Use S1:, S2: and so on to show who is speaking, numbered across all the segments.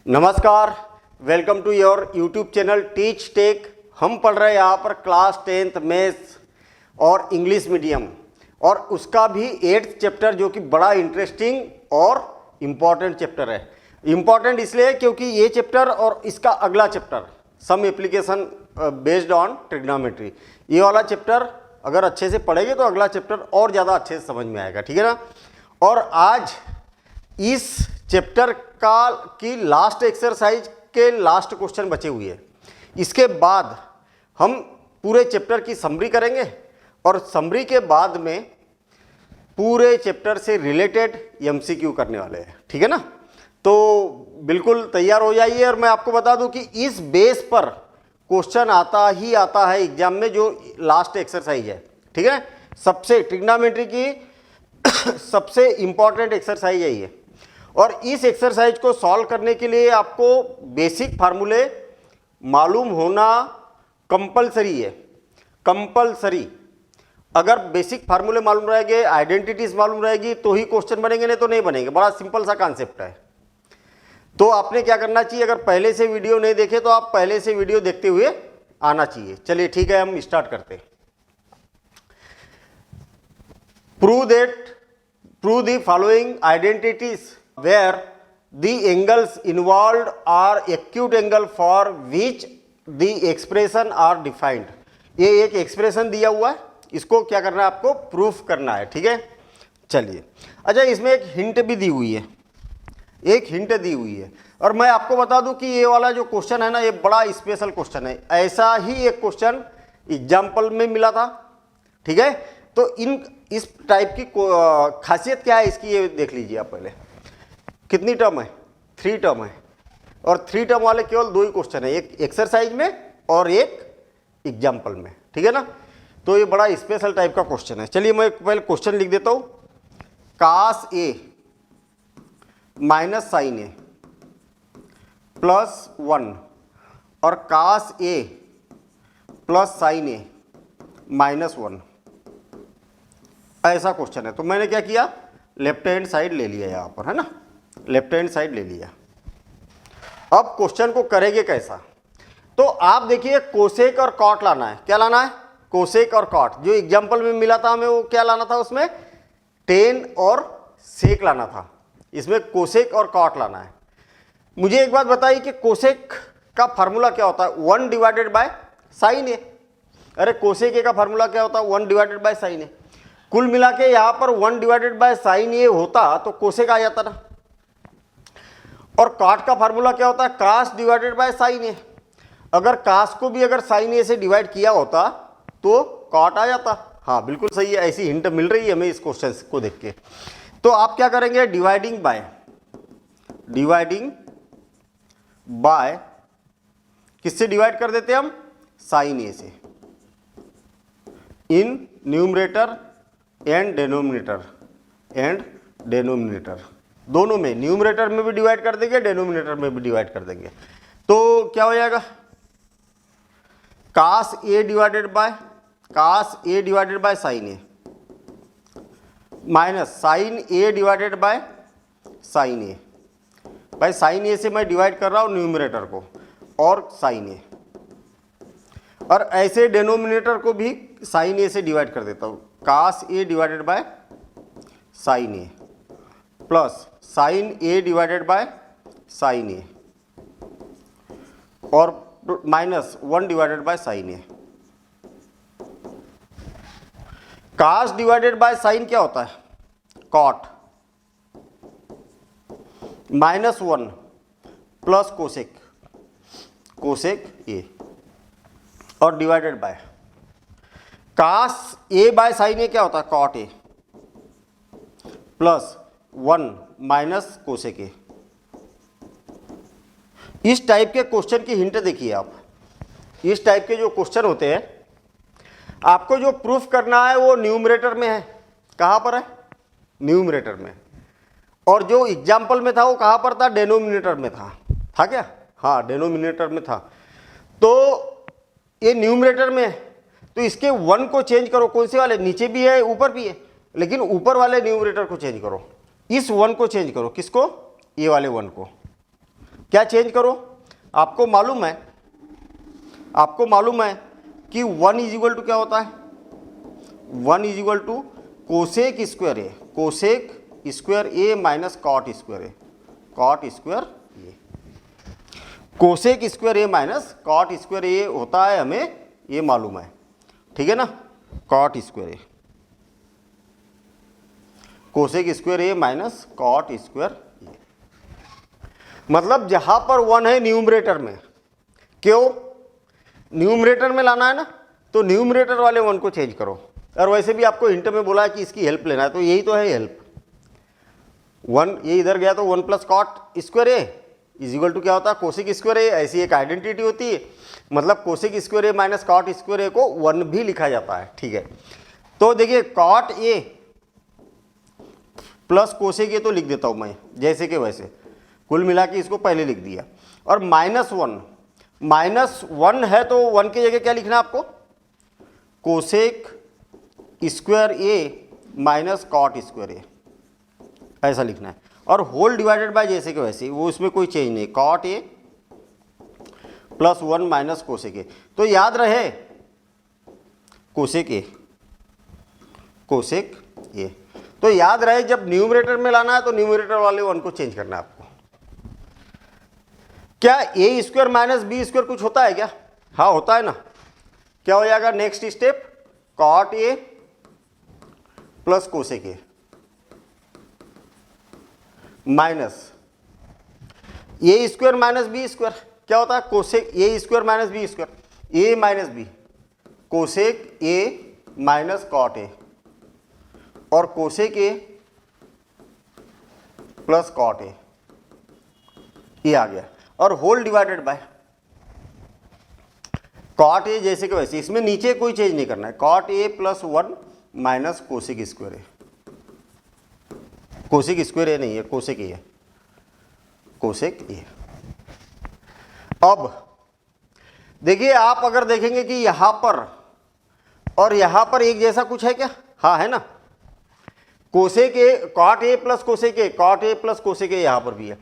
S1: नमस्कार, welcome to your YouTube channel teach tech. हम पढ़ रहे हैं यहाँ पर क्लास 10th मैथ्स और इंग्लिश मीडियम और उसका भी 8th चैप्टर जो कि बड़ा इंटरेस्टिंग और इम्पॉर्टेंट चैप्टर है। इम्पॉर्टेंट इसलिए क्योंकि ये चैप्टर और इसका अगला chapter some application based on trigonometry, ये वाला चैप्टर अगर अच्छे से पढ़ेंगे तो अगला चैप्टर और ज़्यादा अच्छे से समझ में आएगा, ठीक है ना। और आज इस चैप्टर का की लास्ट एक्सरसाइज के लास्ट क्वेश्चन बचे हुए हैं। इसके बाद हम पूरे चैप्टर की समरी करेंगे और समरी के बाद में पूरे चैप्टर से रिलेटेड एमसीक्यू करने वाले हैं, ठीक है ना। तो बिल्कुल तैयार हो जाइए। और मैं आपको बता दूं कि इस बेस पर क्वेश्चन आता है एग्जाम में, जो लास्ट एक्सरसाइज है, ठीक है। सबसे ट्रिग्नोमेट्री की सबसे इंपॉर्टेंट एक्सरसाइज है ये। और इस एक्सरसाइज को सॉल्व करने के लिए आपको बेसिक फार्मूले मालूम होना कंपलसरी है, कंपलसरी। अगर बेसिक फार्मूले मालूम रहेंगे, आइडेंटिटीज मालूम रहेगी तो ही क्वेश्चन बनेंगे, नहीं तो नहीं बनेंगे। बड़ा सिंपल सा कॉन्सेप्ट है। तो आपने क्या करना चाहिए, अगर पहले से वीडियो नहीं देखे तो आप पहले से वीडियो देखते हुए आना चाहिए। चलिए ठीक है, हम स्टार्ट करते हैं। Prove the following identities where the angles involved are acute angle for which the expression are defined। ये एक एक्सप्रेशन दिया हुआ है, इसको क्या करना है, आपको प्रूफ करना है, ठीक है। चलिए, अच्छा इसमें एक हिंट भी दी हुई है, एक हिंट दी हुई है। और मैं आपको बता दूं कि ये वाला जो क्वेश्चन है ना, ये बड़ा स्पेशल क्वेश्चन है। ऐसा ही एक क्वेश्चन एग्जाम्पल में मिला था, ठीक है। तो इस टाइप की खासियत क्या है इसकी, ये देख लीजिए आप पहले। कितनी टर्म है, 3 टर्म है। और 3 टर्म वाले केवल 2 ही क्वेश्चन है, एक एक्सरसाइज में और एक एग्जाम्पल में, ठीक है ना। तो ये बड़ा स्पेशल टाइप का क्वेश्चन है। चलिए मैं पहले क्वेश्चन लिख देता हूं। Cos a minus sin A plus 1 और कास a plus sin a minus 1, ऐसा क्वेश्चन है। तो मैंने क्या किया, लेफ्ट हैंड साइड ले लिया यहां पर, है ना, लेफ्ट हैंड साइड ले लिया। अब क्वेश्चन को करेंगे कैसा, तो आप देखिए कोसेक और कॉट लाना है। क्या लाना है, कोसेक और कॉट। जो एग्जांपल में मिला था हमें वो क्या लाना था, उसमें टेन और सेक लाना था। इसमें कोसेक और कॉट लाना है। मुझे एक बात बताइए कि कोसेक का फार्मूला क्या होता है, 1 डिवाइडेड बाय साइन ए। अरे कोसेक ए का फार्मूला क्या होता है, 1 डिवाइडेड बाय साइन ए। कुल मिला के यहां पर 1 डिवाइडेड बाय साइन ए होता तो कोसेक आ जाता ना। और कॉट का फार्मूला क्या होता है, कास डिवाइडेड बाय साइन ए। अगर कास को भी अगर साइन ए से डिवाइड किया होता तो कॉट आ जाता। हाँ बिल्कुल सही है, ऐसी हिंट मिल रही है हमें इस क्वेश्चन को देख के। तो आप क्या करेंगे, डिवाइडिंग बाय किससे डिवाइड कर देते हैं हम, साइन ए से, इन न्यूमरेटर एंड डेनोमिनेटर दोनों में, न्यूमरेटर में भी डिवाइड कर देंगे, डेनोमिनेटर में भी डिवाइड कर देंगे। तो क्या हो जाएगा, cos A divided by sign a minus sin a divided by sign a. भाई साइन ए से मैं डिवाइड कर रहा हूं न्यूमरेटर को और साइन ए, और ऐसे डेनोमिनेटर को भी साइन ए से डिवाइड कर देता हूं। Cos A divided by sign A plus sin a divided by sign a और minus 1 divided by sign A. Cos divided by sin क्या होता है, कॉट, माइनस 1 प्लस कोसेक ए और divided by cos a by sign a क्या होता है, cot A plus 1 minus cosec a. इस type के क्वेश्चन की हिंट देखिए आप। इस टाइप के जो क्वेश्चन होते हैं, आपको जो प्रूफ करना है वो न्यूमरेटर में है। कहां पर है, न्यूमरेटर में। और जो एग्जाम्पल में था वो कहां पर था, डेनोमिनेटर में था क्या, हाँ डेनोमिनेटर में था। तो ये न्यूमरेटर में है, तो इसके 1 को चेंज करो। कौन से वाले, नीचे भी है ऊपर भी है, लेकिन ऊपर वाले न्यूमरेटर को चेंज करो। इस 1 को चेंज करो, किसको, ये वाले 1 को। क्या चेंज करो, आपको मालूम है कि 1 इज इक्वल टू क्या होता है, 1 is equal to cosec square a, cosec square a minus cot square a, cot square a, cosec square a minus cot square a होता है, हमें ये मालूम है, ठीक है ना। Cot square a, cosec square a minus cot square a, मतलब जहां पर 1 है न्यूमरेटर में, क्यों न्यूमरेटर में लाना है ना, तो न्यूमरेटर वाले 1 को चेंज करो। और वैसे भी आपको हिंट में बोला है कि इसकी हेल्प लेना है, तो यही तो है हेल्प। 1 ये इधर गया तो 1 plus cot square A is equal to क्या होता है, कोसेक स्क्वायर ए, ऐसी एक आइडेंटिटी होती है, मतलब cosec square a minus cot square a को 1 भी लिखा जाता है, ठीक है। तो देखिए cot A plus cosec A तो लिख देता हूं मैं जैसे कि वैसे, कुल मिला के इसको पहले लिख दिया। और -1 है तो 1 की जगह क्या लिखना है आपको, cosec square a minus cot square ए, ऐसा लिखना है। और होल डिवाइडेड बाय जैसे कि वैसे, वो इसमें कोई चेंज नहीं, cot A plus 1 minus cosec A. तो याद रहे कोसेक ए, तो याद रहे जब न्यूमरेटर में लाना है तो न्यूमरेटर वाले 1 को चेंज करना है आपको। क्या ए स्क्वायर माइनस बी स्क्वायर कुछ होता है क्या, हाँ होता है ना। क्या हो जाएगा next step, cot A plus cosec a minus a square minus b square, क्या होता है cosec a square minus b square, a minus b, cosec a minus cot a, और cosec A plus cot a, ये आ गया। और whole divided by cot a जैसे कि वैसे, इसमें नीचे कोई चेंज नहीं करना है, cot A plus 1 minus cosec square a, cosec square a नहीं है, कोसेक ए है, कोसेक ए। अब देखिए आप अगर देखेंगे कि यहां पर और यहां पर एक जैसा कुछ है क्या, हाँ है ना, cosec A cot A plus cosec A, cot A plus cosec A यहां पर भी है।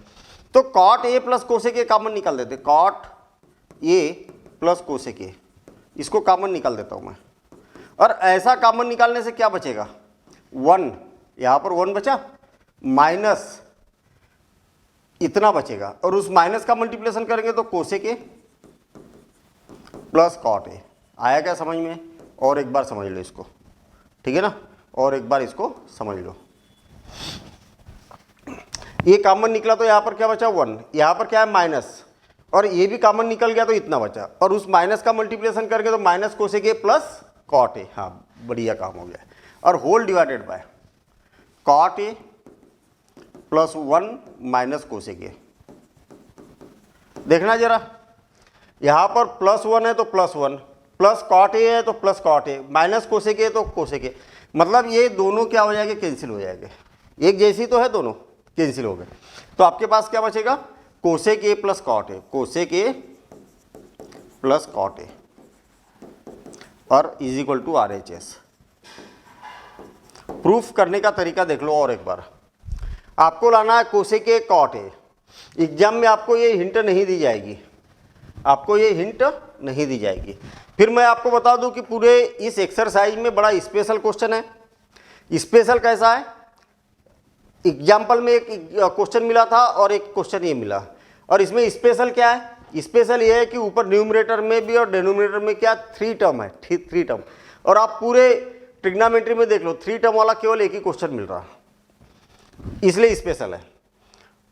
S1: तो cot A plus cosec A common निकाल देते, cot A plus cosec A, इसको कॉमन निकाल देता हूं मैं। और ऐसा कॉमन निकालने से क्या बचेगा, 1, यहां पर 1 बचा, माइनस इतना बचेगा, और उस माइनस का मल्टीप्लिकेशन करेंगे तो cosec A plus cot A. आया क्या समझ में, और एक बार समझ लो इसको, ठीक है ना, और एक बार इसको समझ लो। ये कॉमन निकला तो यहां पर क्या बचा 1, यहां पर क्या है माइनस, और ये भी कॉमन निकल गया तो इतना बचा, और उस माइनस का मल्टीप्लिकेशन करके तो minus cosec A plus cot A, हाँ बढ़िया काम हो गया। और whole divided by cot A plus 1 minus cosec A, देखना जरा, यहां पर +1 है तो +1, प्लस कॉट ए है तो plus cot A, minus cosec A तो कोसेक ए, मतलब ये दोनों क्या हो जाएंगे, कैंसिल हो जाएंगे, एक जैसी तो है दोनों, कैंसिल हो गए। तो आपके पास क्या बचेगा, cosec A plus cot a, cosec A plus cot a, और is equal to RHS। Proof करने का तरीका देख लो और एक बार, आपको लाना है cosec A cot A. Exam में आपको ये हिंट नहीं दी जाएगी, आपको ये हिंट नहीं दी जाएगी। फिर मैं आपको बता दूं कि पूरे इस एक्सरसाइज में बड़ा स्पेशल क्वेश्चन है। स्पेशल कैसा है, एग्जाम्पल में एक क्वेश्चन मिला था और एक क्वेश्चन ये मिला, और इसमें स्पेशल क्या है, स्पेशल ये है कि ऊपर न्यूमरेटर में भी और डिनोमिनेटर में क्या 3 टर्म है, 3 टर्म, और आप पूरे ट्रिग्नोमेट्री में देख लो 3 टर्म वाला केवल एक ही क्वेश्चन मिल रहा है, इसलिए स्पेशल है।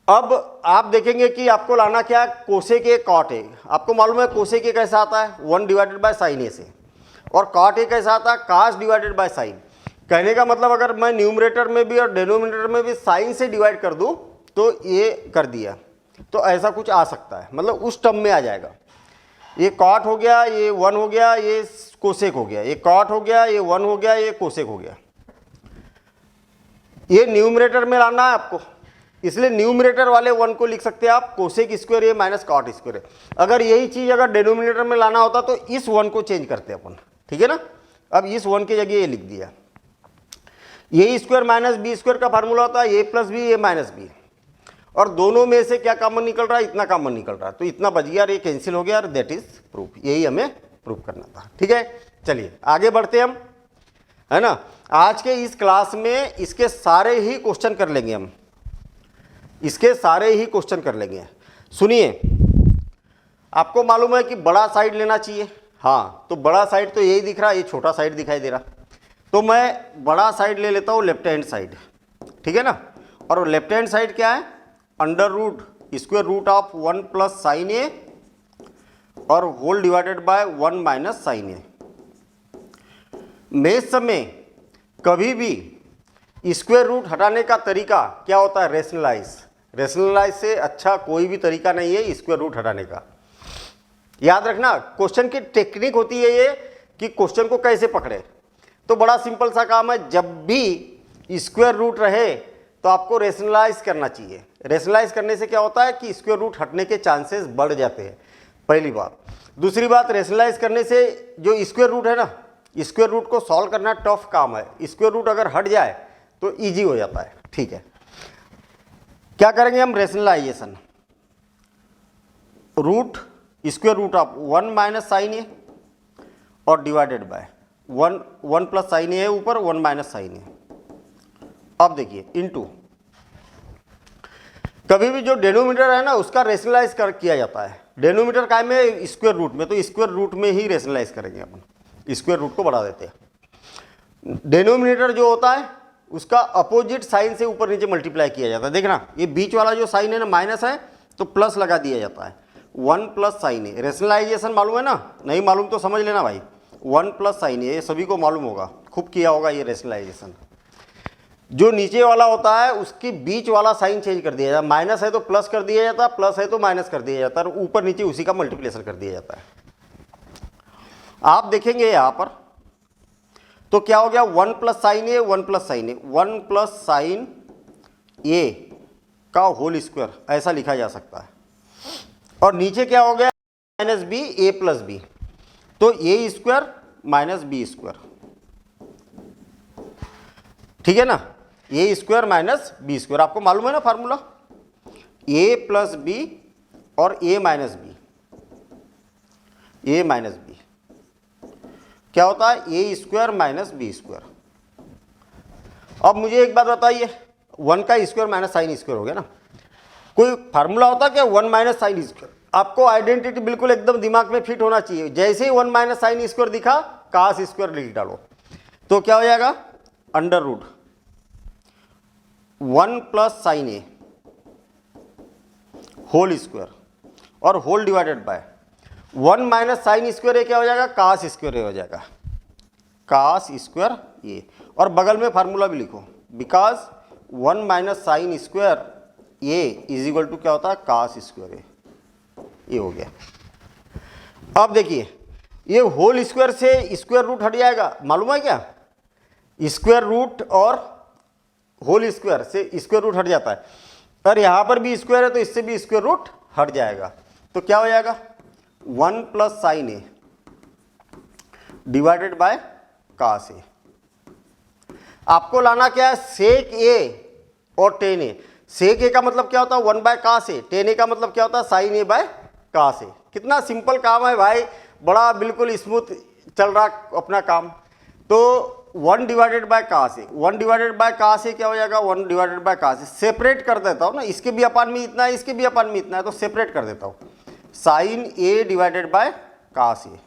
S1: अब आप देखेंगे कि आपको लाना क्या है, कोसेक ए कॉट ए। आपको मालूम है कोसेक ए कैसा आता है, 1 डिवाइडेड बाय साइन ए से, और कॉट ए कैसा आता है, कास डिवाइडेड बाय साइन। कहने का मतलब अगर मैं न्यूमरेटर में भी और डिनोमिनेटर में भी साइन से डिवाइड कर दूं तो ये कर दिया, तो ऐसा कुछ आ सकता है, मतलब उस टर्म में आ जाएगा। ये कॉट हो गया, ये 1 हो गया, ये कोसेक हो गया, ये कॉट हो गया, ये 1 हो गया, ये कोसेक हो गया। ये न्यूमरेटर में लाना है आपको, इसलिए न्यूमरेटर वाले 1 को लिख सकते हैं आप cosec square a minus cot square ए। अगर यही चीज अगर डिनोमिनेटर में लाना होता तो इस 1 को चेंज करते अपन, ठीक है ना। अब इस 1 की जगह ये लिख दिया, ये स्क्वायर माइनस बी स्क्वायर का फार्मूला होता है ए प्लस बी ए माइनस बी, और दोनों में से क्या कॉमन निकल रहा है, इतना कॉमन निकल रहा है, तो इतना बच गया और ये कैंसिल हो गया और दैट इज प्रूफ। यही हमें प्रूफ करना था। ठीक है, चलिए आगे बढ़ते हम, है ना। आज के इस क्लास में इसके सारे ही क्वेश्चन कर लेंगे हम, इसके सारे ही क्वेश्चन कर लेंगे। सुनिए, आपको मालूम है कि बड़ा साइड लेना चाहिए, हाँ, तो बड़ा साइड तो यही दिख रहा है, ये छोटा साइड दिखाई दे रहा, तो मैं बड़ा साइड ले लेता हूँ, लेफ्ट हैंड साइड, ठीक है ना। और लेफ्ट हैंड साइड क्या है, under root square root of 1 plus sin a और whole divided by 1 minus sin a. Math में कभी भी स्क्वायर रूट हटाने का तरीका क्या होता है, रेशनलाइज। रेशनलाइज से अच्छा कोई भी तरीका नहीं है स्क्वायर रूट हटाने का। याद रखना, क्वेश्चन की टेक्निक होती है ये कि क्वेश्चन को कैसे पकड़े। तो बड़ा सिंपल सा काम है, जब भी स्क्वायर रूट रहे तो आपको रेशनलाइज करना चाहिए। रेशनलाइज करने से क्या होता है कि स्क्वायर रूट हटने के चांसेस बढ़ जाते हैं, पहली बात। दूसरी बात, रेशनलाइज करने से जो स्क्वायर रूट है ना, स्क्वायर रूट को सॉल्व करना टफ काम है। स्क्वायर रूट अगर हट जाए तो इजी हो जाता है। ठीक है, क्या करेंगे हम, rationalisation, root square root of 1 minus sin a और divided by 1 plus sin a है ऊपर, 1 माइनस साइन ए। अब देखिए इनटू, कभी भी जो डेनोमीटर है ना उसका रेशनलाइज किया जाता है। डेनोमीटर काय में, स्क्वायर रूट में, तो स्क्वायर रूट में ही रेशनलाइज करेंगे अपन, स्क्वायर रूट को बढ़ा देते हैं। डेनोमिनेटर जो होता है उसका अपोजिट साइन से ऊपर नीचे मल्टीप्लाई किया जाता है। देखना, ये बीच वाला जो साइन है ना माइनस है तो प्लस लगा दिया जाता है, 1 प्लस साइन ए। रेशनलाइजेशन मालूम है ना, नहीं मालूम तो समझ लेना भाई, 1 प्लस साइन ए, ये सभी को मालूम होगा, खूब किया होगा ये रेशनलाइजेशन। जो नीचे वाला होता है उसकी बीच वाला साइन चेंज कर दिया जाता है, माइनस है तो प्लस कर दिया जाता है, प्लस है तो माइनस कर दिया जाता है, और ऊपर नीचे उसी का मल्टीप्लिकेशन कर दिया जाता है। आप देखेंगे यहां पर तो क्या हो गया, 1 plus sin A, 1 plus sin A, 1 plus sin a का होल स्क्वायर, ऐसा लिखा जा सकता है। और नीचे क्या हो गया, माइनस बी ए प्लस बी, तो ए स्क्वायर माइनस बी स्क्वायर, ठीक है ना, ए स्क्वायर माइनस बी स्क्वायर। आपको मालूम है ना फार्मूला, ए प्लस बी और ए माइनस बी, ए माइनस बी क्या होता है, ए स्क्वायर माइनस बी स्क्वायर। अब मुझे एक बात बताइए, 1 का स्क्वायर माइनस साइन स्क्वायर हो गया ना, कोई फार्मूला होता है क्या 1 माइनस साइन स्क्वायर। आपको आइडेंटिटी बिल्कुल एकदम दिमाग में फिट होना चाहिए। जैसे ही 1 माइनस साइन स्क्वायर दिखा, कास स्क्वायर लिख डालो, तो क्या हो जाएगा, अंडर रूट 1 प्लस साइन ए होल स्क्वायर और whole divided by 1 minus sign square a क्या हो जाएगा, कास स्क्वायर ए हो जाएगा, कास स्क्वायर ए। और बगल में फार्मूला भी लिखो, because 1 minus sign square A is equal to क्या होता है, कास स्क्वायर ए, ये हो गया। अब देखिए, ये होल स्क्वायर से स्क्वायर रूट हट जाएगा, मालूम है क्या, स्क्वायर रूट और होल स्क्वायर से स्क्वायर रूट हट जाता है, और यहां पर भी स्क्वायर है तो इससे भी स्क्वायर रूट हट जाएगा। तो क्या हो जाएगा, 1 plus sin a divided by cos a. आपको लाना क्या है, सेक ए और टेन ए। सेक ए का मतलब क्या होता है, 1 बाय कास ए, टेन ए का मतलब क्या होता है, साइन ए बाय कास ए। कितना सिंपल काम है भाई, बड़ा बिल्कुल स्मूथ चल रहा अपना काम। तो 1 divided by cos a, 1 divided by cos a क्या हो जाएगा, 1 divided by cos a. Separate कर देता हूँ ना, इसके भी अपान में इतना है, इसके भी अपान में इतना है, तो सेपरेट कर देता हूँ, sign a divided by cos ए।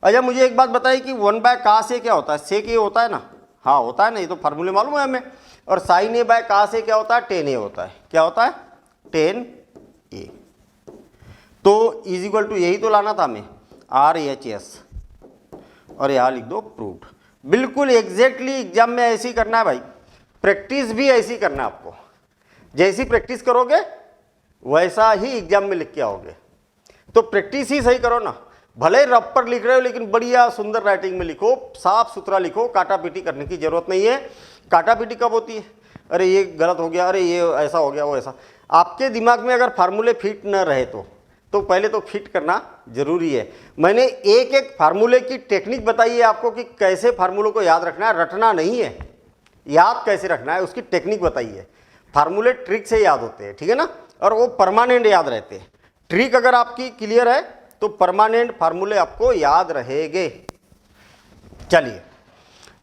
S1: अच्छा मुझे एक बात बताइए कि 1 बाय कास ए क्या होता है, सेक ए होता है ना, हाँ होता है ना, ये तो फार्मूले मालूम है हमें। और sign A by cos a क्या होता है, टेन ए होता है, क्या होता है, टेन ए। तो इज इक्वल टू, यही तो लाना था हमें, RHS, और यहाँ लिख दो प्रूव्ड। बिल्कुल एग्जैक्टली एग्जाम में ऐसे ही करना है भाई, प्रैक्टिस भी ऐसी करना है आपको। जैसी प्रैक्टिस करोगे वैसा ही एग्जाम में लिख के आओगे। तो प्रैक्टिस ही सही करो ना, भले रफ पर लिख रहे हो लेकिन बढ़िया सुंदर राइटिंग में लिखो, साफ सुथरा लिखो, काटा पीटी करने की जरूरत नहीं है। काटा पीटी कब होती है, अरे ये गलत हो गया, अरे ये ऐसा हो गया, वो ऐसा। आपके दिमाग में अगर फार्मूले फिट न रहे तो पहले तो फिट करना जरूरी है। मैंने एक एक फार्मूले की टेक्निक बताई है आपको कि कैसे फार्मूलों को याद रखना है, रटना नहीं है, याद कैसे रखना है उसकी टेक्निक बताई है। फार्मूले ट्रिक से याद होते हैं, ठीक है ना, और वो परमानेंट याद रहते हैं। ट्रिक अगर आपकी क्लियर है तो परमानेंट फार्मूले आपको याद रहेंगे। चलिए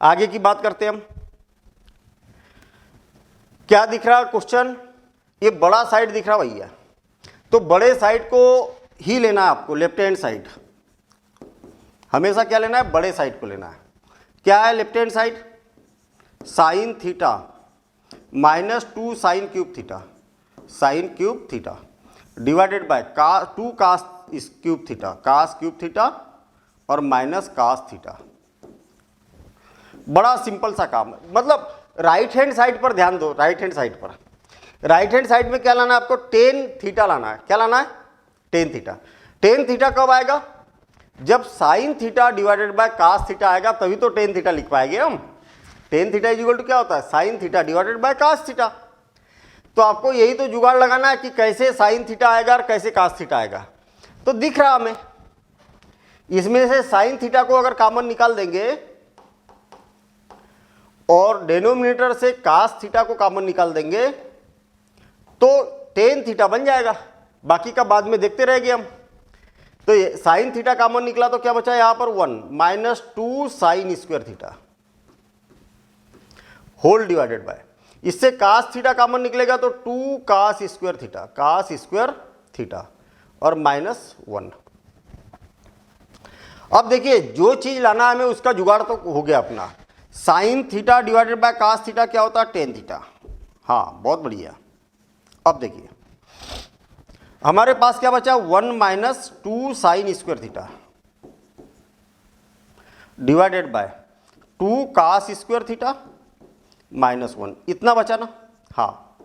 S1: आगे की बात करते हैं हम। क्या दिख रहा है क्वेश्चन, ये बड़ा साइड दिख रहा भैया, तो बड़े साइड को ही लेना है आपको, लेफ्ट हैंड साइड। हमेशा क्या लेना है, बड़े साइड को लेना है। क्या है left hand side, sine theta -2 sine cube theta, sine cube theta divided by 2 cos cube theta, cos cube theta और माइनस कास थीटा। बड़ा सिंपल सा काम है, मतलब राइट हैंड साइड पर ध्यान दो। राइट हैंड साइड पर, राइट हैंड साइड में क्या लाना है आपको, टेन थीटा लाना है। क्या लाना है, टेन थीटा। टेन थीटा कब आएगा, जब sine theta divided by cos theta आएगा, तभी तो टेन थीटा लिख पाएंगे हम। Tan theta is equal to क्या होता है, sine theta divided by cos theta. तो आपको यही तो जुगाड़ लगाना है कि कैसे साइन थीटा आएगा और कैसे कास थीटा आएगा। तो दिख रहा हमें, इसमें से साइन थीटा को अगर कॉमन निकाल देंगे और डेनोमिनेटर से कास थीटा को कॉमन निकाल देंगे तो टेन थीटा बन जाएगा। बाकी का बाद में देखते रहेंगे हम। तो ये साइन थीटा कॉमन निकला तो क्या बचा यहां पर 1 -2 sine square theta whole divided by, इससे कास थीटा कॉमन निकलेगा तो 2 cos square theta, cos square theta और -1। अब देखिए जो चीज लाना है हमें उसका जुगाड़ तो हो गया अपना। Sine theta divided by cos theta क्या होता है, टेन थीटा। हाँ बहुत बढ़िया। अब देखिए हमारे पास क्या बचा, 1 -2 sine square theta divided by 2 cos square theta -1, इतना बचा ना। हाँ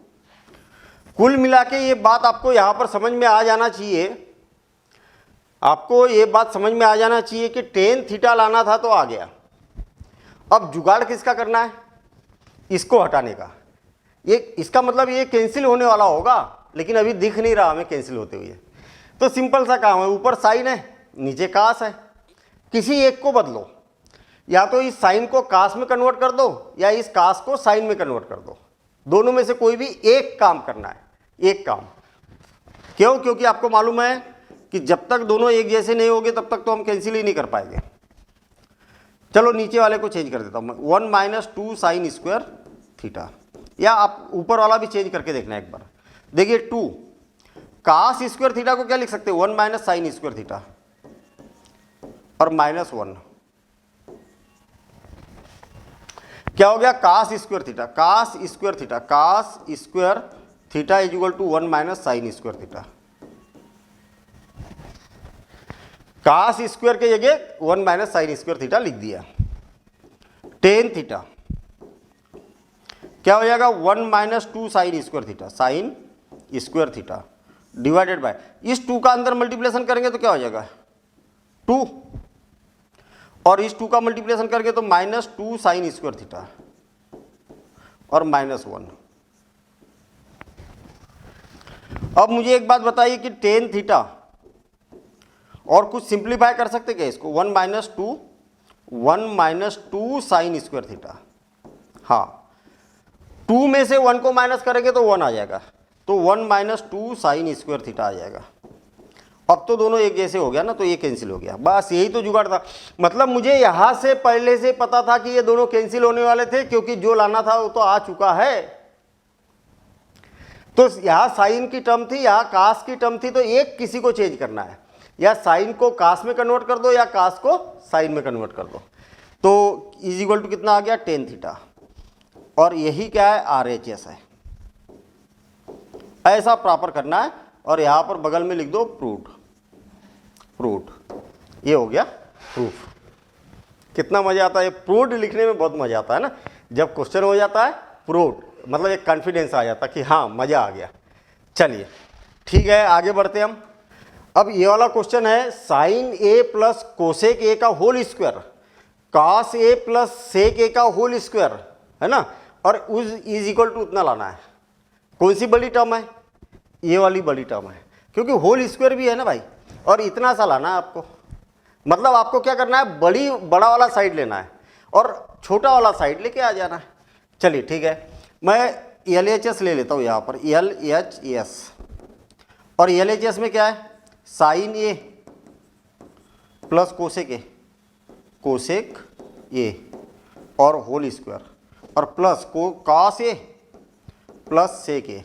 S1: कुल मिला के ये बात आपको यहां पर समझ में आ जाना चाहिए। आपको ये बात समझ में आ जाना चाहिए कि टेन थीटा लाना था तो आ गया। अब जुगाड़ किसका करना है, इसको हटाने का। ये इसका मतलब ये कैंसिल होने वाला होगा, लेकिन अभी दिख नहीं रहा हमें कैंसिल होते हुए। तो सिंपल सा काम है, ऊपर साइन है नीचे कास है, किसी एक को बदलो। या तो इस साइन को कास में कन्वर्ट कर दो या इस कास को साइन में कन्वर्ट कर दो। दोनों में से कोई भी एक काम करना है, एक काम। क्यों, क्योंकि आपको मालूम है कि जब तक दोनों एक जैसे नहीं होंगे तब तक तो हम कैंसिल ही नहीं कर पाएंगे। चलो नीचे वाले को चेंज कर देता हूं मैं, 1 -2 साइन स्क्वायर थीटा, या आप ऊपर वाला भी चेंज करके देखना एक बार। देखिए 2 कास स्क्वायर थीटा को क्या लिख सकते हैं, 1 - साइन स्क्वायर थीटा और -1। क्या हो गया, cos square theta, cos square theta, cos square theta is equal to 1 - sine square theta. Cos square के जगह 1 - साइन स्क्वायर थीटा लिख दिया। टेन थीटा क्या हो जाएगा, 1 - 2 sine square theta, sign square theta divided bye, इस 2 का अंदर मल्टीप्लिकेशन करेंगे तो क्या हो जाएगा 2, और इस 2 का मल्टीप्लिकेशन करेंगे तो -2 साइन स्क्वायर थीटा और -1। अब मुझे एक बात बताइए कि टेन थीटा और कुछ सिंप्लीफाई कर सकते क्या इसको, 1 - 2 साइन स्क्वायर थीटा। हाँ 2 में से 1 को माइनस करेंगे तो 1 आ जाएगा, तो 1 - 2 साइन स्क्वायर थीटा आ जाएगा। अब तो दोनों एक जैसे हो गया ना, तो ये कैंसिल हो गया। बस यही तो जुगाड़ था। मतलब मुझे यहां से पहले से पता था कि ये दोनों कैंसिल होने वाले थे, क्योंकि जो लाना था वो तो आ चुका है। तो यहां साइन की टर्म थी, यहां कास की टर्म थी, तो एक किसी को चेंज करना है, या साइन को कास में कन्वर्ट कर दो या कास को साइन में कन्वर्ट कर दो। तो इज इक्वल टू कितना आ गया, टेन थीटा, और यही क्या है, RHS है। ऐसा प्रॉपर करना है, और यहां पर बगल में लिख दो प्रूव्ड, प्रूव्ड। ये हो गया प्रूफ। कितना मजा आता है, प्रूव्ड लिखने में बहुत मजा आता है ना, जब क्वेश्चन हो जाता है प्रूव्ड, मतलब एक कॉन्फिडेंस आ जाता कि हाँ मजा आ गया। चलिए ठीक है, आगे बढ़ते हम। अब ये वाला क्वेश्चन है, sine A plus cosec A का whole square cos A plus sec A का होल स्क्वायर, है ना, और उस इज इक्वल टू उतना लाना है। कौन सी बड़ी टर्म है, ये वाली बड़ी टर्म है, क्योंकि होल स्क्वायर भी है ना भाई, और इतना सा लाना है आपको। मतलब आपको क्या करना है, बड़ा वाला साइड लेना है और छोटा वाला साइड लेके आ जाना है। चलिए ठीक है, मैं LHS ले लेता हूँ यहाँ पर, LHS, और LHS में क्या है, sine A plus cosec A, cosec ए और होल स्क्वायर, और प्लस को cos A plus sec A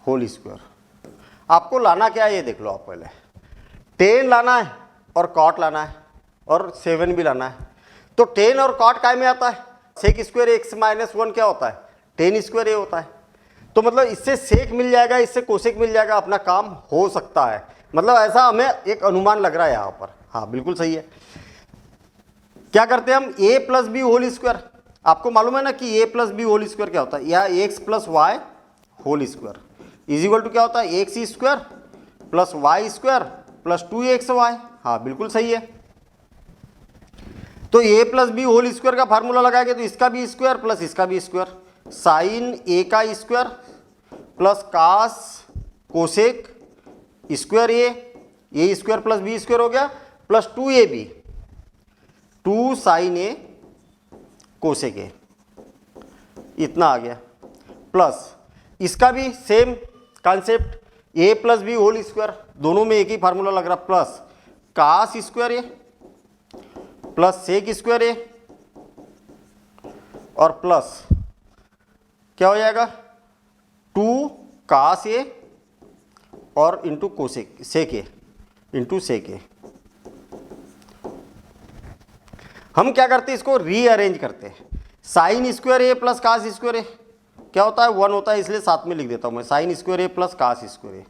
S1: whole square. आपको लाना क्या है ये देख लो आप पहले, टेन लाना है और कॉट लाना है और 7 भी लाना है। तो टेन और कॉट काय में आता है, सेक स्क्वायर एक्स माइनस 1 क्या होता है, टेन स्क्वायर ए होता है। तो मतलब इससे सेक मिल जाएगा, इससे कोसेक मिल जाएगा, अपना काम हो सकता है। मतलब ऐसा हमें एक अनुमान लग रहा है यहाँ पर। हाँ बिल्कुल सही है। क्या करते हैं हम, A plus B whole square, आपको मालूम है ना कि A plus B whole square क्या होता है, या X plus Y whole square is equal to क्या होता है, X square plus Y square plus 2xy। हाँ बिल्कुल सही है। तो A plus B whole square का फार्मूला लगाएंगे तो इसका भी स्क्वायर प्लस इसका भी स्क्वायर, साइन ए का square plus cos cosec square a square plus b square हो गया, plus 2ab 2 sin a cosec a, इतना आ गया, प्लस इसका भी same concept, a plus B whole square, दोनों में एक ही फार्मूला लग रहा, plus cos square a plus sec square a और प्लस क्या हो जाएगा 2 कास ए और into cosec sec a into sec a. हम क्या करते हैं, इसको रीअरेंज करते हैं, sign square a plus cos square a क्या होता है, 1 होता है, इसलिए साथ में लिख देता हूं मैं, sign square a plus cos square a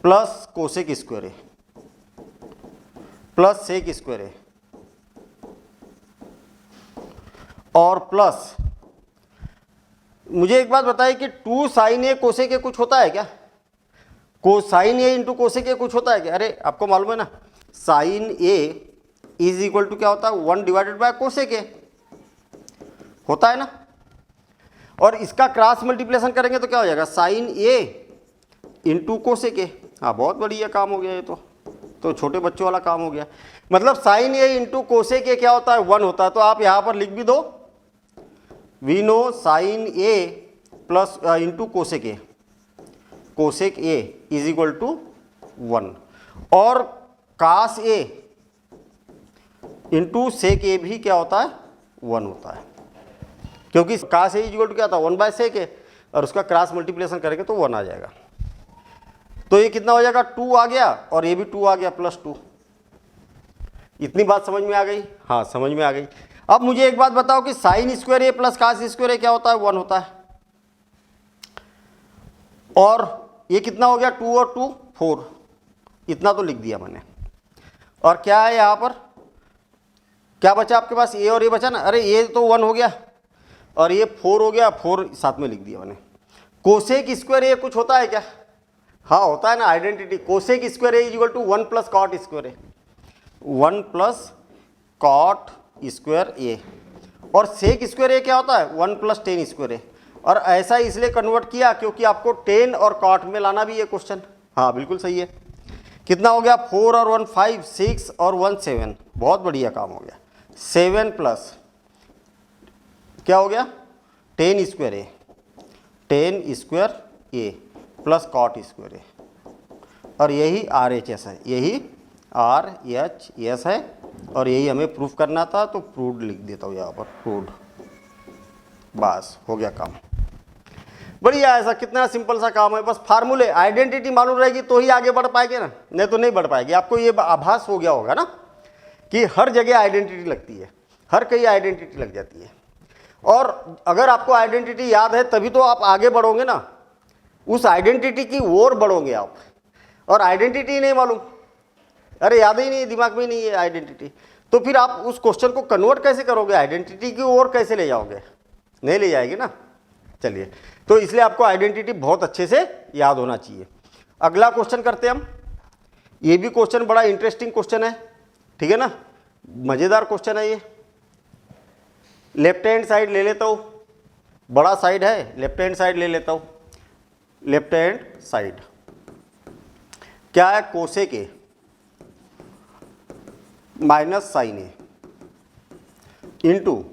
S1: plus cosec square a plus sec square a और प्लस, मुझे एक बात बताइए कि 2 साइन ए कोसेक ए कुछ होता है क्या, sine A into cosec A कुछ होता है क्या? अरे आपको मालूम है ना, sine A is equal to क्या होता है, 1 डिवाइडेड बाय कोसेक ए होता है ना, और इसका क्रॉस मल्टीप्लिकेशन करेंगे तो क्या हो जाएगा, sine A into cosec A. हाँ बहुत बढ़िया काम हो गया ये तो छोटे बच्चों वाला काम हो गया। मतलब sine A into cosec A क्या होता है, 1 होता है। तो आप यहाँ पर लिख भी दो, we know sine A plus into cosec A, cosec A is equal to 1, और कास ए इंटू सेक ए भी क्या होता है, 1 होता है, क्योंकि कास ए इज इक्वल टू क्या था, 1 बाय सेक ए, और उसका क्रॉस मल्टीप्लिकेशन करेंगे तो 1 आ जाएगा। तो ये कितना हो जाएगा, 2 आ गया और ये भी 2 आ गया प्लस 2। इतनी बात समझ में आ गई? हाँ समझ में आ गई। अब मुझे एक बात बताओ कि sign square a plus cos square a क्या होता है, 1 होता है, और ये कितना हो गया, 2 और 2 4, इतना तो लिख दिया मैंने। और क्या है यहाँ पर, क्या बचा आपके पास, ए और ए बचा ना, अरे ये तो 1 हो गया और ये 4 हो गया, 4 साथ में लिख दिया मैंने। कोसेक स्क्वायर ए कुछ होता है क्या? हाँ होता है ना, identity, cosec square A is equal to 1 plus cot square a, 1 plus cot square a, और सेक स्क्वायर ए क्या होता है, 1 प्लस टेन स्क्वायर ए। और ऐसा इसलिए कन्वर्ट किया क्योंकि आपको टेन और कॉट में लाना भी है क्वेश्चन। हाँ बिल्कुल सही है। कितना हो गया, 4 और 1 5, 6 और 1 7, बहुत बढ़िया काम हो गया। 7 प्लस क्या हो गया, ten square A, ten square a plus cot square a, और यही RHS है, यही RHS है, और यही हमें प्रूफ करना था, तो प्रूव्ड लिख देता हूँ यहाँ पर, प्रूव्ड, बस हो गया काम। बढ़िया, ऐसा कितना सिंपल सा काम है, बस फार्मूले आइडेंटिटी मालूम रहेगी तो ही आगे बढ़ पाएंगे ना, नहीं तो नहीं बढ़ पाएगी। आपको ये आभास हो गया होगा ना कि हर जगह आइडेंटिटी लगती है, हर कहीं आइडेंटिटी लग जाती है, और अगर आपको आइडेंटिटी याद है तभी तो आप आगे बढ़ोगे ना, उस आइडेंटिटी की ओर बढ़ोगे आप। और आइडेंटिटी नहीं मालूम, अरे याद ही नहीं, दिमाग में नहीं है आइडेंटिटी, तो फिर आप उस क्वेश्चन को कन्वर्ट कैसे करोगे, आइडेंटिटी की ओर कैसे ले जाओगे, नहीं ले जाएगी ना। चलिए, तो इसलिए आपको आइडेंटिटी बहुत अच्छे से याद होना चाहिए। अगला क्वेश्चन करते हैं हम। ये भी क्वेश्चन बड़ा इंटरेस्टिंग क्वेश्चन है, ठीक है ना, मज़ेदार क्वेश्चन है ये। लेफ्ट हैंड साइड ले लेता हूँ, बड़ा साइड है, लेफ्ट हैंड साइड ले लेता हूँ। लेफ्ट हैंड साइड क्या है, cosec a minus sin A into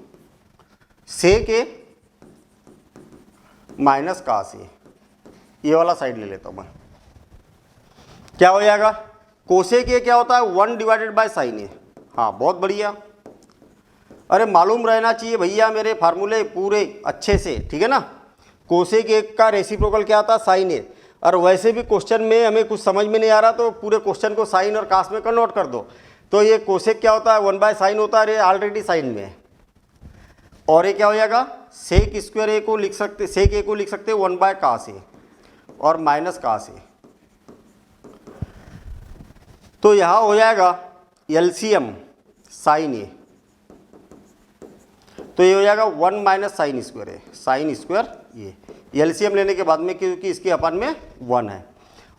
S1: sec a minus cos a, ये वाला साइड ले लेता हूँ मैं। क्या हो जाएगा, कोसेक ए क्या होता है 1 डिवाइडेड बाय साइन ए। हाँ बहुत बढ़िया, अरे मालूम रहना चाहिए भैया मेरे फार्मूले पूरे अच्छे से, ठीक है ना। कोसेक ए का रेसिप्रोकल क्या आता है साइन ए, और वैसे भी क्वेश्चन में हमें कुछ समझ में नहीं आ रहा तो पूरे क्वेश्चन को साइन और कास में कन्वर्ट कर दो। तो ये कोसेक क्या होता है 1 बाय साइन होता है, ऑलरेडी साइन में है। और ये क्या हो जाएगा सेक स्क्वायर ए को लिख सकते, सेक ए को लिख सकते 1 बाय कास ए और माइनस कास ए। तो यहाँ हो जाएगा एलसीएम साइन ए, तो ये हो जाएगा 1 minus sign square a, sin square ये एलसीएम लेने के बाद में, क्योंकि इसके अपान में 1 है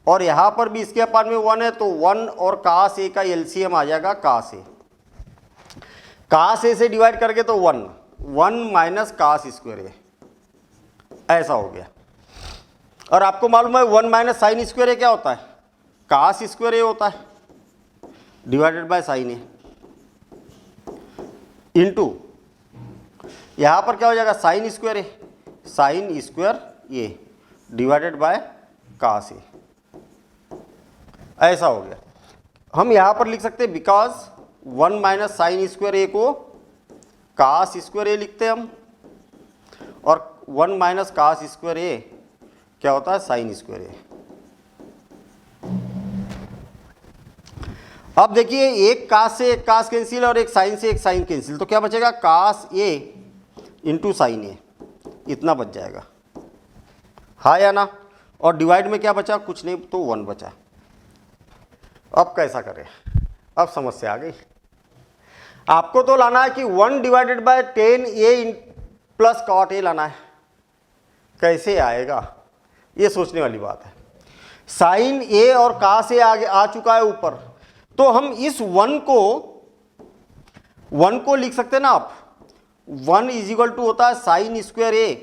S1: और यहाँ पर भी इसके अपान में 1 है, तो 1 और कास ए का एलसीएम आ जाएगा कास ए। कास ए से डिवाइड करके तो 1 माइनस कास स्क्वायर ए, ऐसा हो गया। और आपको मालूम है 1 माइनस साइन स्क्वायर ए क्या होता है, कास स्क्वायर ए होता है divided by sign a, into यहाँ पर क्या हो जाएगा sin square a, sin square a divided by cos a, ऐसा हो गया। हम यहाँ पर लिख सकते हैं because 1 minus sign square a को कास स्क्वायर ए लिखते हैं हम, और 1 माइनस कास स्क्वायर ए क्या होता है साइन स्क्वायर ए। अब देखिए एक कास से एक कास कैंसिल और एक साइन से एक साइन कैंसिल, तो क्या बचेगा कास ए इंटू साइन ए, इतना बच जाएगा, हाँ या ना। और डिवाइड में क्या बचा, कुछ नहीं, तो 1 बचा। अब कैसा करें, अब समस्या आ गई। आपको तो लाना है कि 1 divided by 10 A plus cot A लाना है, कैसे आएगा ये सोचने वाली बात है। साइन ए और कास ए आगे आ चुका है ऊपर, तो हम इस 1 को लिख सकते हैं ना आप, 1 इज इक्वल टू होता है sin square a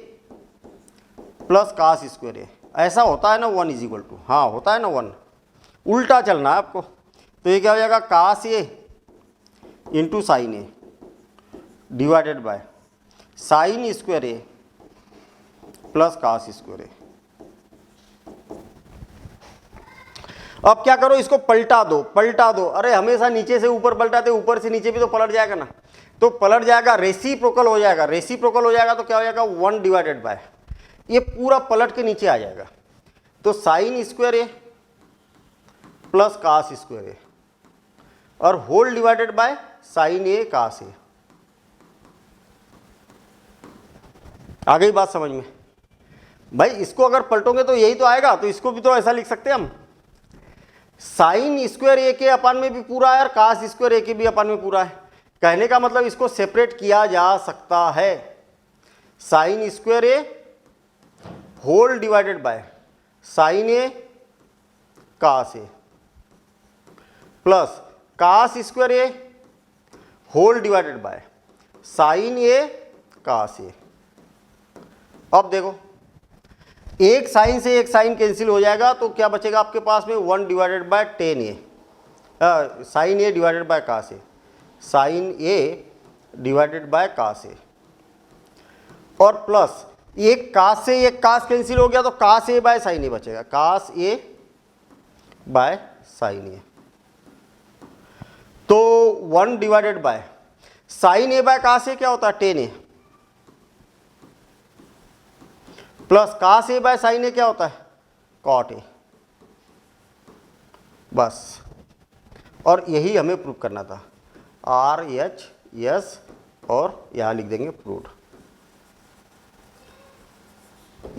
S1: plus cos square ए, ऐसा होता है ना 1 इज इक्वल टू, हाँ होता है ना 1, उल्टा चलना है आपको। तो ये क्या हो जाएगा cos a into sin a divided by sin square a plus cos square a. अब क्या करो, इसको पलटा दो, अरे हमेशा नीचे से ऊपर पलटाते, ऊपर से नीचे भी तो पलट जाएगा ना, तो पलट जाएगा, रेसिप्रोकल हो जाएगा, रेसिप्रोकल हो जाएगा तो क्या हो जाएगा 1 डिवाइडेड बाय, ये पूरा पलट के नीचे आ जाएगा, तो sign square a plus cos square a और whole divided by sign A cos ए। आ गई बात समझ में भाई। इसको अगर पलटोगे तो यही तो आएगा, तो इसको भी तो ऐसा लिख सकते हैं हम, साइन स्क्वायर ए के अपान में भी पूरा है और कास स्क्वायर ए के भी अपान में पूरा है। कहने का मतलब इसको सेपरेट किया जा सकता है, sin square a whole divided by sign A cos a plus cos square a whole divided by sign A cos a. अब देखो एक साइन से एक साइन कैंसिल हो जाएगा, तो क्या बचेगा आपके पास में 1 divided by 10 a, sin a divided by cos a, sin a divided by cos a, और प्लस एक कास से एक कास कैंसिल हो गया तो कास ए बाय साइन ए बचेगा, कास ए बाय साइन ए। तो 1 divided by sign A by cos a क्या होता है 10 ए, plus cos a by sign a क्या होता है कॉट ए, बस। और यही हमें प्रूव करना था, RHS और यहां लिख देंगे प्रूव्ड।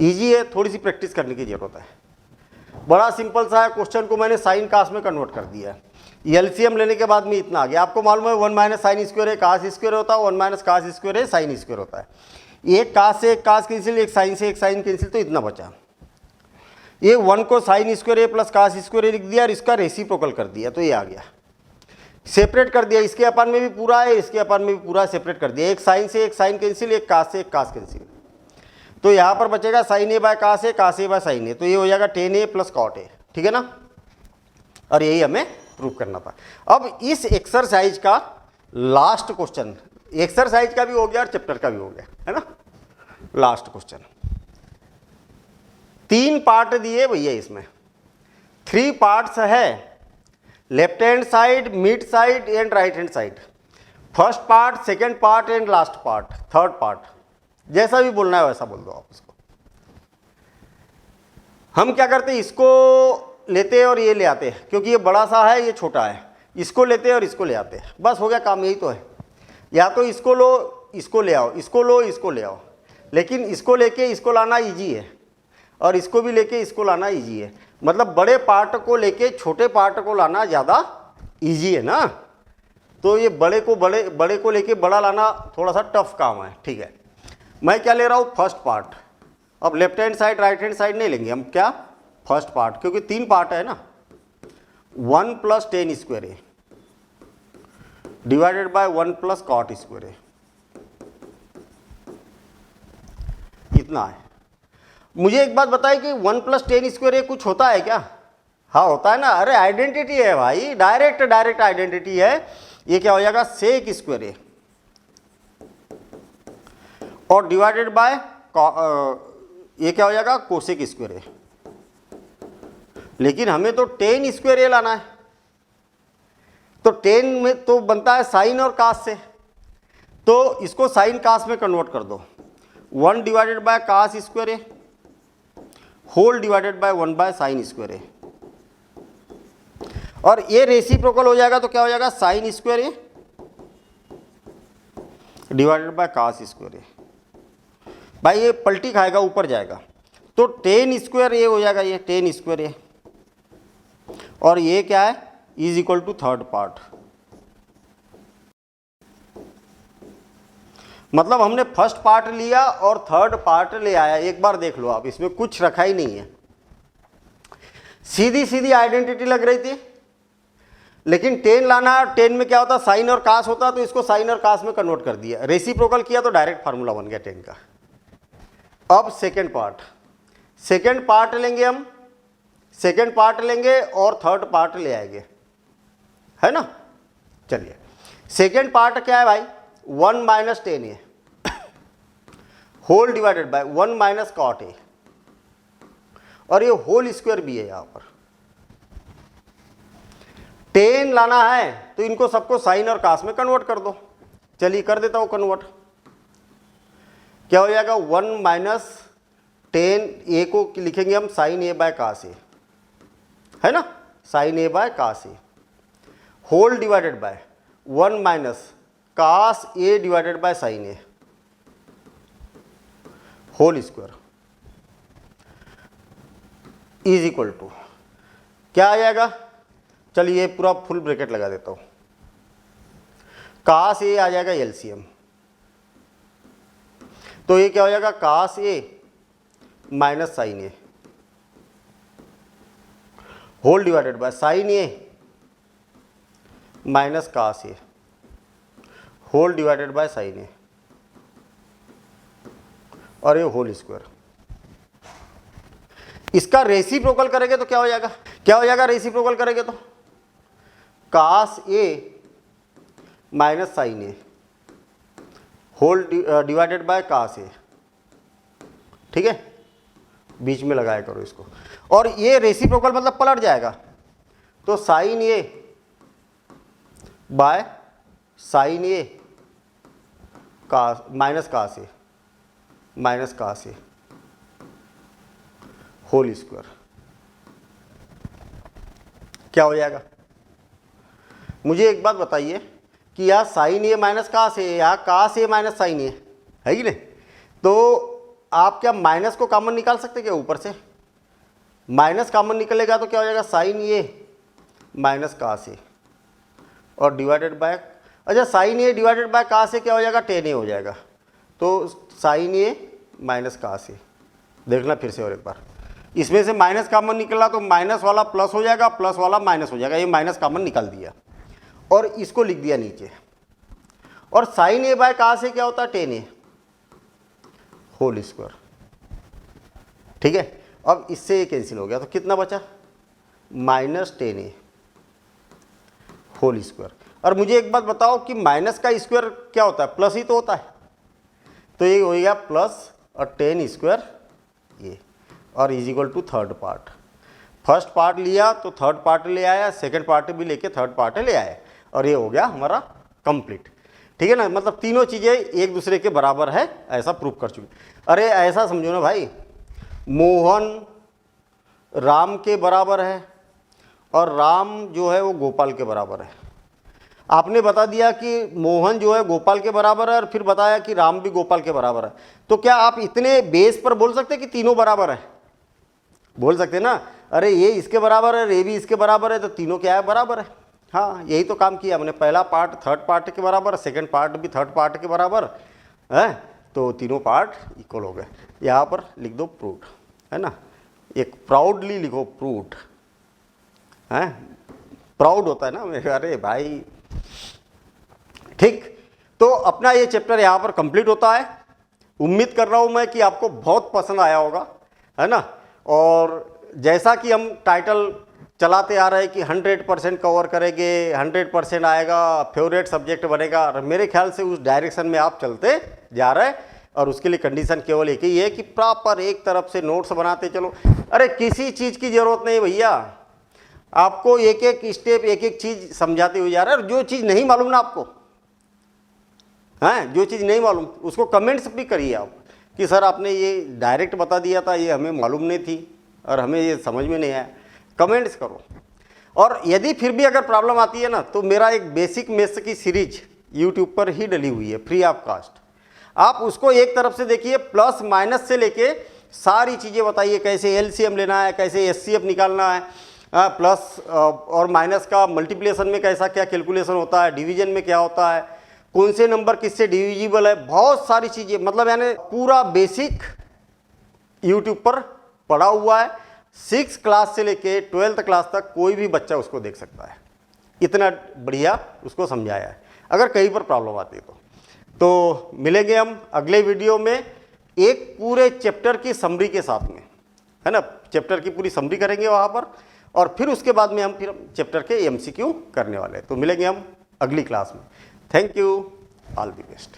S1: इजी है, थोड़ी सी प्रैक्टिस करने की जरूरत है। बड़ा सिंपल सा है, क्वेश्चन को मैंने साइन कास में कन्वर्ट कर दिया है। एलसीएम लेने के बाद में इतना आ गया। आपको मालूम है 1 माइनस साइन स्क्वायर है कास स्क्वायर होता है, 1 माइनस कास स्क्वायर है साइन स्क्वायर होता है। एक कास से एक कास कैंसिल, एक साइन से एक साइन कैंसिल, तो इतना बचा। ये 1 को sign square a plus cos square ए लिख दिया और इसका रेसिप्रोकल कर दिया, तो ये आ गया। सेपरेट कर दिया, इसके अपान में भी पूरा है, इसके अपान में भी पूरा सेपरेट कर दिया। एक साइन से एक साइन कैंसिल, एक कास से एक कास कैंसिल, तो यहाँ पर बचेगा sin A by cos a by sign a, तो ये हो जाएगा 10 ए प्लस कॉट ए, ठीक है ना। और यही हमें प्रूव करना था। अब इस एक्सरसाइज का लास्ट क्वेश्चन, एक्सरसाइज का भी हो गया और चैप्टर का भी हो गया, है ना। लास्ट क्वेश्चन 3 पार्ट दिए भैया, इसमें 3 पार्ट्स है, left hand side, mid side and right hand side. First part, second part and last part, third part, जैसा भी बोलना है वैसा बोल दो आप उसको। हम क्या करते हैं, इसको लेते हैं और ये ले आते हैं, क्योंकि ये बड़ा सा है ये छोटा है, इसको लेते हैं और इसको ले आते हैं, बस हो गया काम, यही तो है। या तो इसको लो, इसको ले आओ, इसको लो, इसको ले आओ, लेकिन इसको लेके इसको लाना इजी है और इसको भी लेके इसको लाना इजी है। मतलब बड़े पार्ट को लेके छोटे पार्ट को लाना ज़्यादा इजी है ना। तो ये बड़े को लेके बड़ा लाना थोड़ा सा टफ काम है, ठीक है। मैं क्या ले रहा हूँ, फर्स्ट पार्ट। अब left hand side right hand side नहीं लेंगे हम, क्या, फर्स्ट पार्ट, क्योंकि 3 पार्ट है ना। 1 + tan square a divided by 1 + cot square a, इतना है। मुझे एक बात बताइए कि 1 + tan स्क्वायर ए कुछ होता है क्या? हाँ होता है ना। अरे आइडेंटिटी है भाई, डायरेक्ट आइडेंटिटी है। ये क्या हो जाएगा, सेक स्क्वायर ए और डिवाइडेड बाय ये क्या हो जाएगा, कोसेक स्क्वायर ए। लेकिन हमें तो tan स्क्वायर ए लाना है, तो tan में तो बनता है साइन और कास से, तो इसको साइन कास में कन्वर्ट कर दो। 1 divided by cos square a whole divided by 1 by sin square a, और ये रेसिप्रोकल हो जाएगा तो क्या हो जाएगा, sin square a divided by cos square a. भाई ये पलटी खाएगा, ऊपर जाएगा, तो tan स्क्वायर ए हो जाएगा, ये tan स्क्वायर ए, और ये क्या है, is equal to third part. मतलब हमने फर्स्ट पार्ट लिया और थर्ड पार्ट ले आया। एक बार देख लो आप, इसमें कुछ रखा ही नहीं है, सीधी सीधी आइडेंटिटी लग रही थी। लेकिन tan लाना, tan में क्या होता, साइन और कास होता, तो इसको साइन और कास में कन्वर्ट कर दिया, रेसिप्रोकल किया तो डायरेक्ट फार्मूला बन गया tan का। अब सेकेंड पार्ट लेंगे हम, सेकेंड पार्ट लेंगे और थर्ड पार्ट ले आएंगे, है ना। चलिए सेकेंड पार्ट क्या है भाई, 1 - tan A whole divided by 1 - cot A, और ये होल स्क्वायर भी है। यहां पर tan लाना है तो इनको सबको साइन और कास में कन्वर्ट कर दो। चलिए कर देता हूं कन्वर्ट। क्या हो जाएगा, 1 - tan ए को लिखेंगे हम sign A by cos A, है ना, sine A by cos A whole divided by 1 - cos A divided by sign A whole square is equal to क्या आ जाएगा। चलिए पूरा फुल ब्रैकेट लगा देता हूं, कास ए आ जाएगा एलसीएम, तो ये क्या हो जाएगा, cos a minus sin A whole divided by sign a minus cos A whole divided by sign a, और ये होल स्क्वायर। इसका रेसिप्रोकल करेंगे तो क्या हो जाएगा, रेसिप्रोकल करेंगे तो cos a minus sin A whole divided by cos a, ठीक है, बीच में लगाया करो इसको। और ये रेसिप्रोकल मतलब पलट जाएगा, तो sine A by sign A cos minus cos A whole square क्या हो जाएगा। मुझे एक बात बताइए कि यहाँ साइन ए माइनस कास ए, यहाँ कास ए माइनस साइन ए है कि नहीं, तो आप क्या माइनस को कॉमन निकाल सकते क्या, ऊपर से माइनस कॉमन निकलेगा तो क्या हो जाएगा, sine a minus cos a और डिवाइडेड बाय, अच्छा sign a divided by cos a क्या हो जाएगा, tan ए हो जाएगा, तो साइन ए माइनस कास ए। देखना फिर से और एक बार, इसमें से माइनस कॉमन निकला तो माइनस वाला प्लस हो जाएगा, प्लस वाला माइनस हो जाएगा, ये माइनस कॉमन निकाल दिया और इसको लिख दिया नीचे। और sign A by cos a क्या होता है, tan ए होल स्क्वायर, ठीक है। अब इससे ये कैंसिल हो गया तो कितना बचा, minus tan A whole square. और मुझे एक बात बताओ कि माइनस का स्क्वायर क्या होता है, प्लस ही तो होता है, तो ये हो गया प्लस और tan स्क्वायर ये, और is equal to third part. First part लिया तो थर्ड पार्ट ले आया, सेकंड पार्ट भी लेके थर्ड पार्ट ले आया, और ये हो गया हमारा कंप्लीट। ठीक है ना, मतलब तीनों चीज़ें एक दूसरे के बराबर है ऐसा प्रूफ कर चुके। अरे ऐसा समझो ना भाई, मोहन राम के बराबर है और राम जो है वो गोपाल के बराबर है। आपने बता दिया कि मोहन जो है गोपाल के बराबर है और फिर बताया कि राम भी गोपाल के बराबर है, तो क्या आप इतने बेस पर बोल सकते कि तीनों बराबर है? बोल सकते ना, अरे ये इसके बराबर है, ये भी इसके बराबर है, तो तीनों क्या है, बराबर है। हाँ, यही तो काम किया हमने, पहला पार्ट थर्ड पार्ट के बराबर, सेकंड पार्ट भी थर्ड पार्ट के बराबर है, तो तीनों पार्ट इक्वल हो गए। यहाँ पर लिख दो प्रूव्ड, है ना, एक प्राउडली लिखो प्रूव्ड, है प्राउड होता है ना, अरे भाई। ठीक, तो अपना ये चैप्टर यहाँ पर कंप्लीट होता है। उम्मीद कर रहा हूँ मैं कि आपको बहुत पसंद आया होगा, है ना। और जैसा कि हम टाइटल चलाते आ रहे हैं कि 100% कवर करेंगे, 100% आएगा, फेवरेट सब्जेक्ट बनेगा, और मेरे ख्याल से उस डायरेक्शन में आप चलते जा रहे हैं। और उसके लिए कंडीशन केवल एक ही है कि प्रॉपर एक तरफ से नोट्स बनाते चलो। अरे किसी चीज़ की ज़रूरत नहीं भैया, आपको एक एक स्टेप एक एक चीज़ समझाते हुए जा रहा है। और जो चीज़ नहीं मालूम ना आपको, हैं, जो चीज़ नहीं मालूम उसको कमेंट्स भी करिए आप कि सर आपने ये डायरेक्ट बता दिया था, ये हमें मालूम नहीं थी और हमें ये समझ में नहीं आया। कमेंट्स करो। और यदि फिर भी अगर प्रॉब्लम आती है ना, तो मेरा एक बेसिक मैथ्स की सीरीज यूट्यूब पर ही डली हुई है, फ्री ऑफ कास्ट। आप उसको एक तरफ से देखिए, प्लस माइनस से लेके सारी चीज़ें बताइए, कैसे एलसीएम लेना है, कैसे एचसीएफ निकालना है, प्लस और माइनस का मल्टीप्लिकेशन में कैसा क्या कैलकुलेशन होता है, डिवीजन में क्या होता है, कौन से नंबर किससे डिविजिबल है, बहुत सारी चीज़ें, मतलब यानी पूरा बेसिक यूट्यूब पर पड़ा हुआ है। 6 क्लास से लेके 12th क्लास तक कोई भी बच्चा उसको देख सकता है, इतना बढ़िया उसको समझाया है। अगर कहीं पर प्रॉब्लम आती है तो मिलेंगे हम अगले वीडियो में एक पूरे चैप्टर की समरी के साथ में, है ना, चैप्टर की पूरी समरी करेंगे वहाँ पर, और फिर उसके बाद में हम चैप्टर के MCQ करने वाले हैं। तो मिलेंगे हम अगली क्लास में। Thank you, all the best.